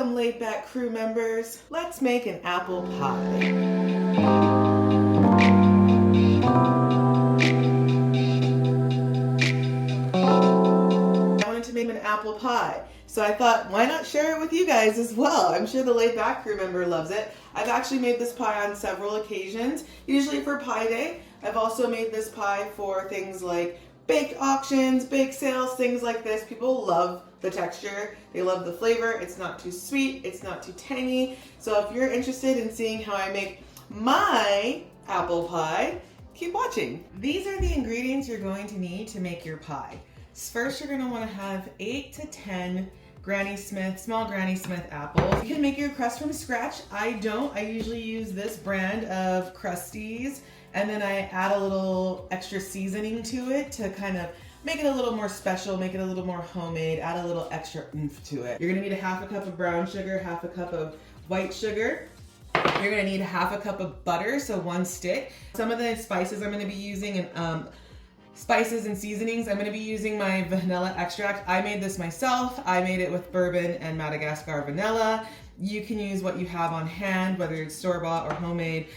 Welcome, laid back crew members. Let's make an apple pie. I wanted to make an apple pie, so I thought, why not share it with you guys as well? I'm sure the laid back crew member loves it. I've actually made this pie on several occasions, usually for Pie Day. I've also made this pie for things like bake auctions, bake sales, things like this. People love the texture, they love the flavor. It's not too sweet, it's not too tangy. So if you're interested in seeing how I make my apple pie, keep watching. These are the ingredients you're going to need to make your pie. First, you're gonna wanna have 8 to 10 Granny Smith, small Granny Smith apples. You can make your crust from scratch. I don't, I usually use this brand of Crusties, and then I add a little extra seasoning to it to kind of make it a little more special, make it a little more homemade, add a little extra oomph to it. You're gonna need a half a cup of brown sugar, half a cup of white sugar. You're gonna need half a cup of butter, so 1 stick. Some of the spices I'm gonna be using, and spices and seasonings, I'm going to be using my vanilla extract. I made this myself. I made it with bourbon and Madagascar vanilla. You can use what you have on hand, whether it's store-bought or homemade,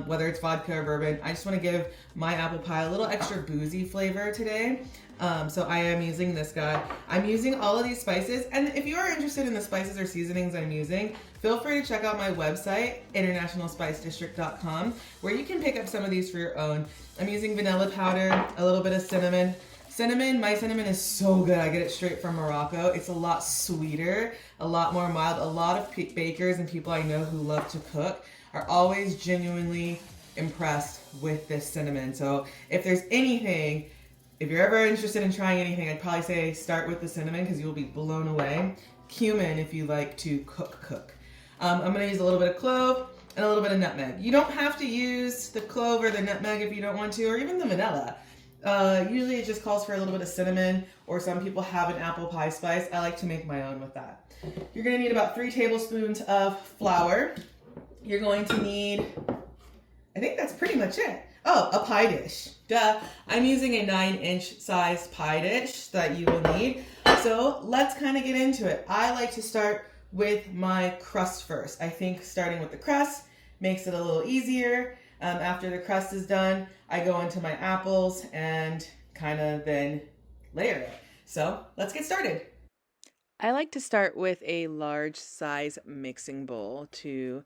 whether it's vodka or bourbon. I just want to give my apple pie a little extra boozy flavor today. So I am using this guy. I'm using all of these spices, and if you are interested in the spices or seasonings I'm using, feel free to check out my website, internationalspicedistrict.com, where you can pick up some of these for your own. I'm using vanilla powder, a little bit of cinnamon. My cinnamon is so good. I get it straight from Morocco. It's a lot sweeter, a lot more mild. A lot of bakers and people I know who love to cook are always genuinely impressed with this cinnamon. So if there's anything, if you're ever interested in trying anything, I'd probably say start with the cinnamon because you'll be blown away. Cumin if you like to cook. I'm going to use a little bit of clove and a little bit of nutmeg. You don't have to use the clove or the nutmeg if you don't want to, or even the vanilla. Usually it just calls for a little bit of cinnamon, or some people have an apple pie spice. I like to make my own with that. You're going to need about 3 tablespoons of flour. You're going to need, I think that's pretty much it. Oh, a pie dish. Duh. I'm using a 9-inch size pie dish that you will need. So let's kind of get into it. I like to start with my crust first. I think starting with the crust makes it a little easier. After the crust is done, I go into my apples and kind of then layer it. So let's get started. I like to start with a large size mixing bowl to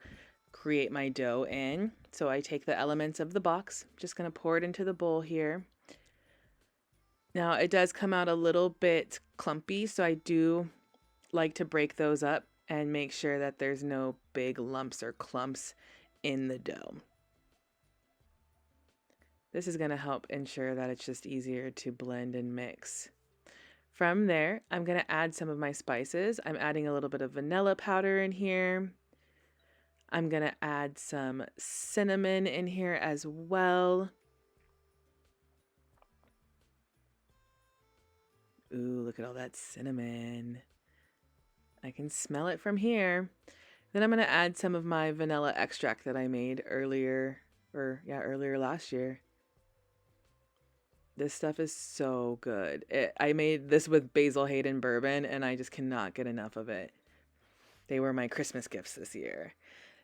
create my dough in. So I take the elements of the box, just going to pour it into the bowl here. Now it does come out a little bit clumpy, so I do like to break those up and make sure that there's no big lumps or clumps in the dough. This is going to help ensure that it's just easier to blend and mix. From there, I'm going to add some of my spices. I'm adding a little bit of vanilla powder in here. I'm going to add some cinnamon in here as well. Ooh, look at all that cinnamon. I can smell it from here. Then I'm going to add some of my vanilla extract that I made earlier last year. This stuff is so good. I made this with Basil Hayden bourbon, and I just cannot get enough of it. They were my Christmas gifts this year.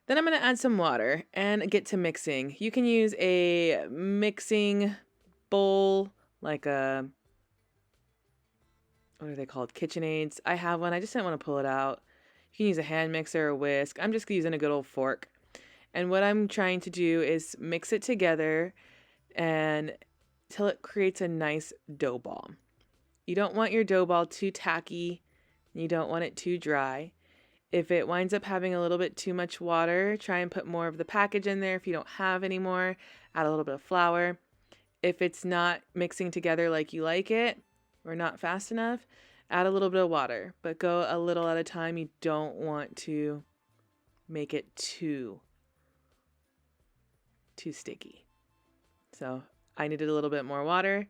Then I'm going to add some water and get to mixing. You can use a mixing bowl, like a, what are they called? KitchenAids. I have one. I just didn't want to pull it out. You can use a hand mixer or whisk. I'm just using a good old fork. And what I'm trying to do is mix it together and till it creates a nice dough ball. You don't want your dough ball too tacky. You don't want it too dry. If it winds up having a little bit too much water, try and put more of the package in there. If you don't have any more, add a little bit of flour. If it's not mixing together like you like it or not fast enough, add a little bit of water, but go a little at a time. You don't want to make it too sticky. So I needed a little bit more water,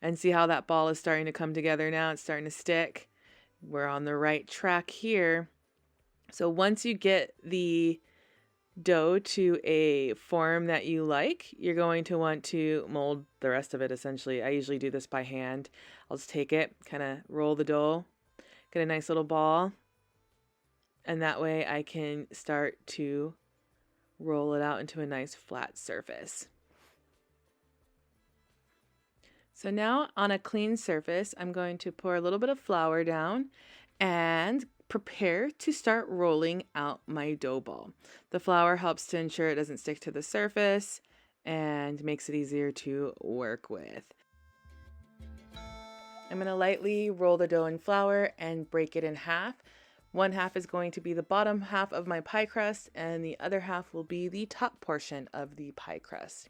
and see how that ball is starting to come together now. It's starting to stick. We're on the right track here. So once you get the dough to a form that you like, you're going to want to mold the rest of it essentially. I usually do this by hand. I'll just take it, kind of roll the dough, get a nice little ball, and that way I can start to roll it out into a nice flat surface. So now on a clean surface, I'm going to pour a little bit of flour down and prepare to start rolling out my dough ball. The flour helps to ensure it doesn't stick to the surface and makes it easier to work with. I'm going to lightly roll the dough in flour and break it in half. One half is going to be the bottom half of my pie crust, and the other half will be the top portion of the pie crust.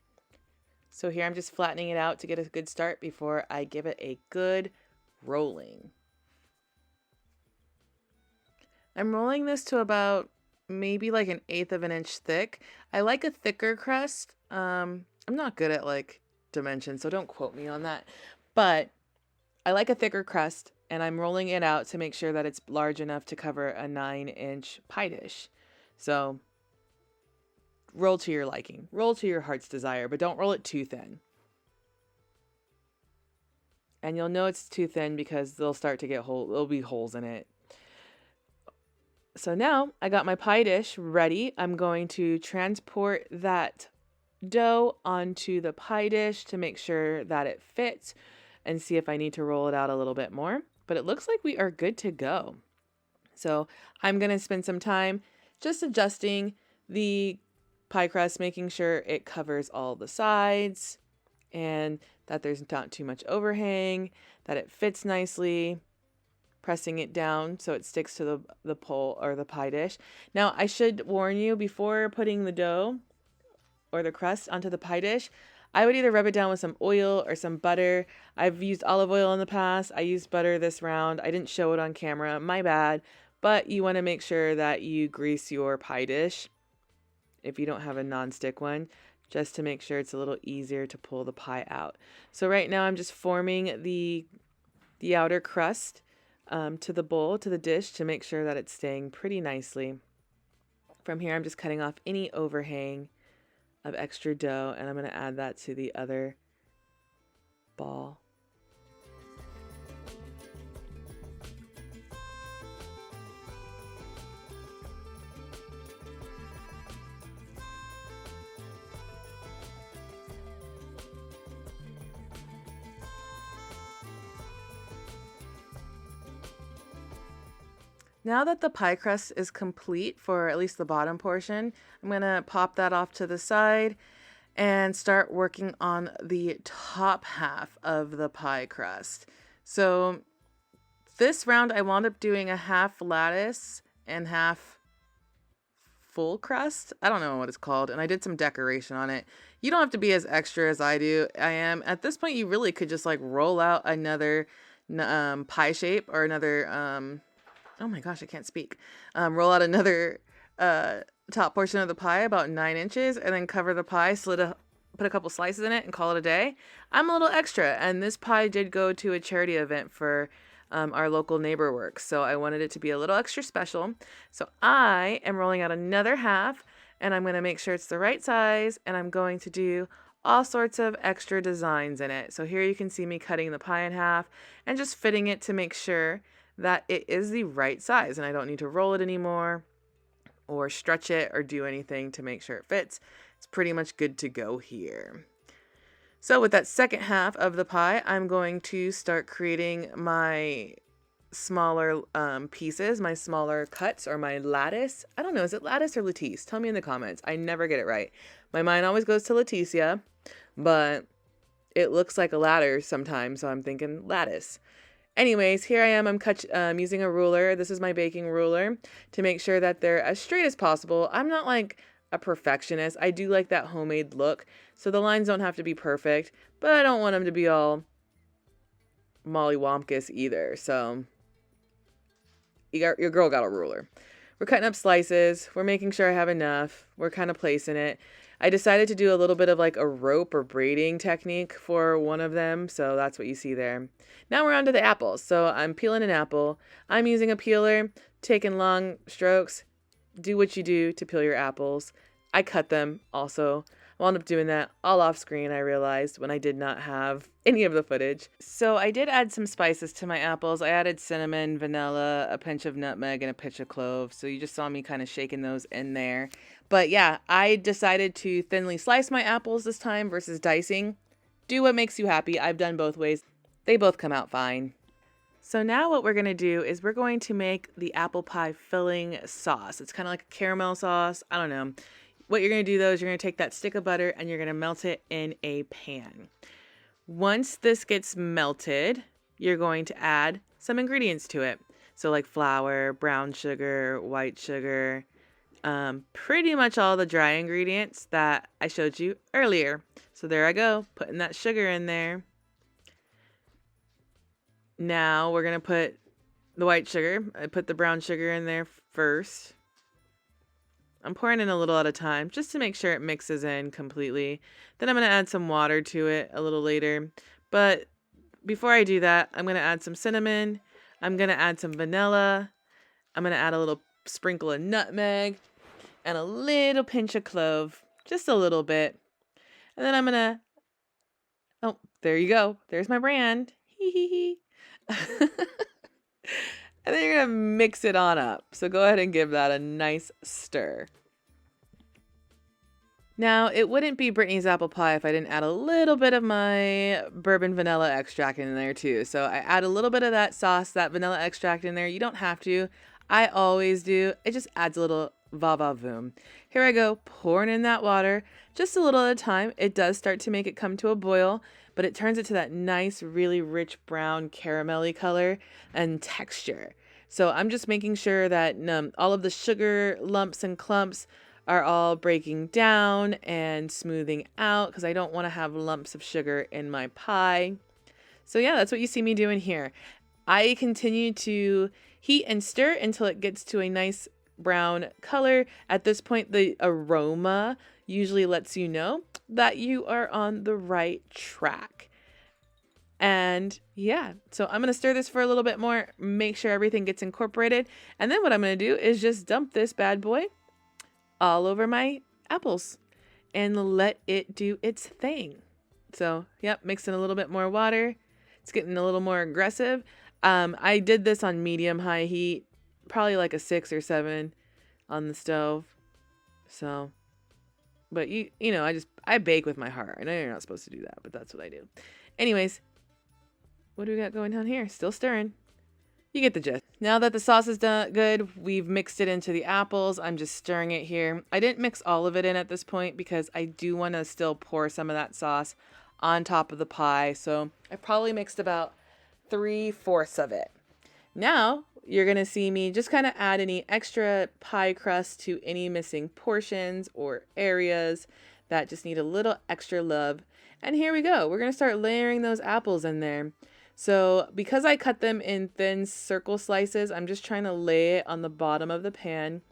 So here I'm just flattening it out to get a good start before I give it a good rolling. I'm rolling this to about maybe like 1/8 of an inch thick. I like a thicker crust. I'm not good at like dimensions, so don't quote me on that. But I like a thicker crust, and I'm rolling it out to make sure that it's large enough to cover a 9-inch pie dish. So roll to your liking, roll to your heart's desire, but don't roll it too thin. And you'll know it's too thin because they'll start to get there'll be holes in it. So now I got my pie dish ready. I'm going to transport that dough onto the pie dish to make sure that it fits and see if I need to roll it out a little bit more. But it looks like we are good to go. So I'm going to spend some time just adjusting the pie crust, making sure it covers all the sides and that there's not too much overhang, that it fits nicely, pressing it down so it sticks to the pole or the pie dish. Now I should warn you, before putting the dough or the crust onto the pie dish, I would either rub it down with some oil or some butter. I've used olive oil in the past. I used butter this round. I didn't show it on camera, my bad. But you want to make sure that you grease your pie dish if you don't have a non-stick one, just to make sure it's a little easier to pull the pie out. So right now I'm just forming the outer crust to the bowl, to the dish, to make sure that it's staying pretty nicely. From here I'm just cutting off any overhang of extra dough, and I'm going to add that to the other ball. Now that the pie crust is complete for at least the bottom portion, I'm going to pop that off to the side and start working on the top half of the pie crust. So this round I wound up doing a half lattice and half full crust. I don't know what it's called, and I did some decoration on it. You don't have to be as extra as I am. At this point, you really could just like roll out another pie shape or another oh my gosh, I can't speak. Roll out another top portion of the pie about 9 inches, and then cover the pie, put a couple slices in it, and call it a day. I'm a little extra, and this pie did go to a charity event for our local neighbor works, so I wanted it to be a little extra special. So I am rolling out another half, and I'm going to make sure it's the right size, and I'm going to do all sorts of extra designs in it. So here you can see me cutting the pie in half and just fitting it to make sure that it is the right size, and I don't need to roll it anymore or stretch it or do anything to make sure it fits. It's pretty much good to go here. So with that second half of the pie, I'm going to start creating my smaller pieces, my smaller cuts, or my lattice. I don't know, is it lattice or lattice? Tell me in the comments. I never get it right. My mind always goes to Leticia, but it looks like a ladder sometimes, so I'm thinking lattice. Anyways, here I am, I'm using a ruler. This is my baking ruler to make sure that they're as straight as possible. I'm not like a perfectionist. I do like that homemade look, so the lines don't have to be perfect, but I don't want them to be all mollywompkus either. So your girl got a ruler. We're cutting up slices. We're making sure I have enough. We're kind of placing it. I decided to do a little bit of like a rope or braiding technique for one of them, so that's what you see there. Now we're on to the apples. So I'm peeling an apple. I'm using a peeler, taking long strokes. Do what you do to peel your apples. I cut them also. Wound up doing that all off screen, I realized, when I did not have any of the footage. So I did add some spices to my apples. I added cinnamon, vanilla, a pinch of nutmeg, and a pinch of clove. So you just saw me kind of shaking those in there. But yeah, I decided to thinly slice my apples this time versus dicing. Do what makes you happy. I've done both ways. They both come out fine. So now what we're going to do is we're going to make the apple pie filling sauce. It's kind of like a caramel sauce. I don't know. What you're going to do though is you're going to take that stick of butter and you're going to melt it in a pan. Once this gets melted, you're going to add some ingredients to it. So like flour, brown sugar, white sugar, pretty much all the dry ingredients that I showed you earlier. So there I go, putting that sugar in there. Now we're going to put the white sugar. I put the brown sugar in there first. I'm pouring in a little at a time just to make sure it mixes in completely. Then I'm going to add some water to it a little later. But before I do that, I'm going to add some cinnamon. I'm going to add some vanilla. I'm going to add a little sprinkle of nutmeg and a little pinch of clove. Just a little bit. And then I'm going to... Oh, there you go. There's my brand. Hee hee hee. And then you're going to mix it on up. So go ahead and give that a nice stir. Now, it wouldn't be Brittany's apple pie if I didn't add a little bit of my bourbon vanilla extract in there too. So I add a little bit of that sauce, that vanilla extract in there. You don't have to. I always do. It just adds a little va-va-voom. Here I go, pouring in that water, just a little at a time. It does start to make it come to a boil, but it turns it to that nice, really rich brown caramelly color and texture. So I'm just making sure that all of the sugar lumps and clumps are all breaking down and smoothing out because I don't want to have lumps of sugar in my pie. So yeah, that's what you see me doing here. I continue to heat and stir until it gets to a nice brown color. At this point, the aroma usually lets you know that you are on the right track. And yeah, so I'm going to stir this for a little bit more, make sure everything gets incorporated. And then what I'm going to do is just dump this bad boy all over my apples and let it do its thing. So, yep, mix in a little bit more water. It's getting a little more aggressive. I did this on medium-high heat, probably like a 6 or 7 on the stove. So, but you know, I bake with my heart. I know you're not supposed to do that, but that's what I do. Anyways, what do we got going on here? Still stirring. You get the gist. Now that the sauce is done good, we've mixed it into the apples. I'm just stirring it here. I didn't mix all of it in at this point because I do want to still pour some of that sauce on top of the pie. So I probably mixed about 3/4 of it. Now you're going to see me just kind of add any extra pie crust to any missing portions or areas that just need a little extra love. And here we go. We're going to start layering those apples in there. So because I cut them in thin circle slices, I'm just trying to lay it on the bottom of the pan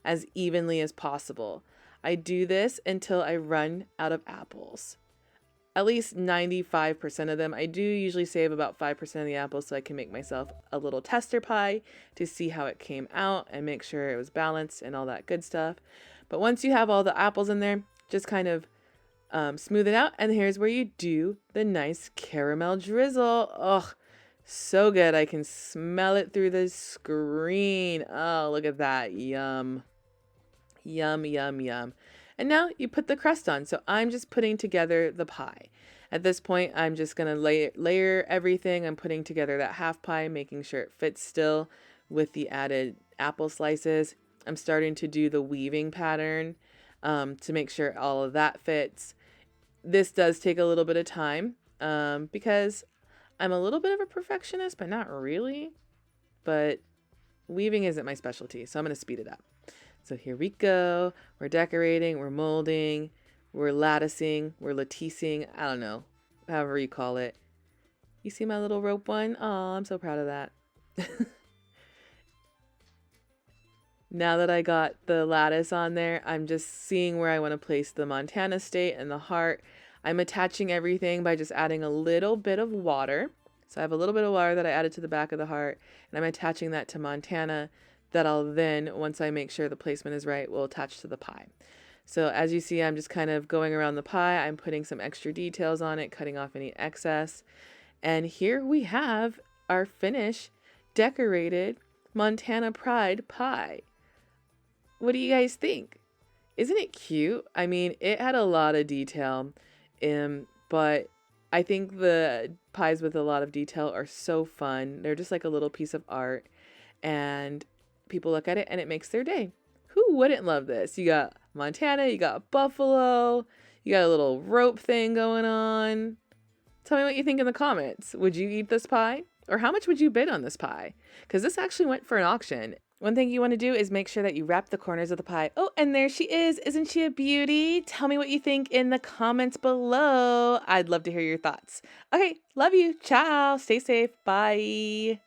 as evenly as possible. I do this until I run out of apples. At least 95% of them. I do usually save about 5% of the apples so I can make myself a little tester pie to see how it came out and make sure it was balanced and all that good stuff. But once you have all the apples in there, just kind of smooth it out. And here's where you do the nice caramel drizzle. Oh, so good. I can smell it through the screen. Oh, look at that. Yum. Yum, yum, yum. And now you put the crust on. So I'm just putting together the pie. At this point, I'm just going to layer everything. I'm putting together that half pie, making sure it fits still with the added apple slices. I'm starting to do the weaving pattern to make sure all of that fits. This does take a little bit of time because I'm a little bit of a perfectionist, but not really. But weaving isn't my specialty, so I'm going to speed it up. So here we go. We're decorating, we're molding, we're latticing, we're latticing. I don't know, however you call it. You see my little rope one? Oh, I'm so proud of that. Now that I got the lattice on there, I'm just seeing where I want to place the Montana state and the heart. I'm attaching everything by just adding a little bit of water. So I have a little bit of water that I added to the back of the heart, and I'm attaching that to Montana that I'll then, once I make sure the placement is right, will attach to the pie. So as you see, I'm just kind of going around the pie. I'm putting some extra details on it, cutting off any excess. And here we have our finished decorated Montana Pride pie. What do you guys think? Isn't it cute? I mean, it had a lot of detail, but I think the pies with a lot of detail are so fun. They're just like a little piece of art, and people look at it and it makes their day. Who wouldn't love this? You got Montana, you got buffalo, you got a little rope thing going on. Tell me what you think in the comments. Would you eat this pie? Or how much would you bid on this pie? Because this actually went for an auction. One thing you want to do is make sure that you wrap the corners of the pie. Oh, and there she is. Isn't she a beauty? Tell me what you think in the comments below. I'd love to hear your thoughts. Okay, love you. Ciao. Stay safe. Bye.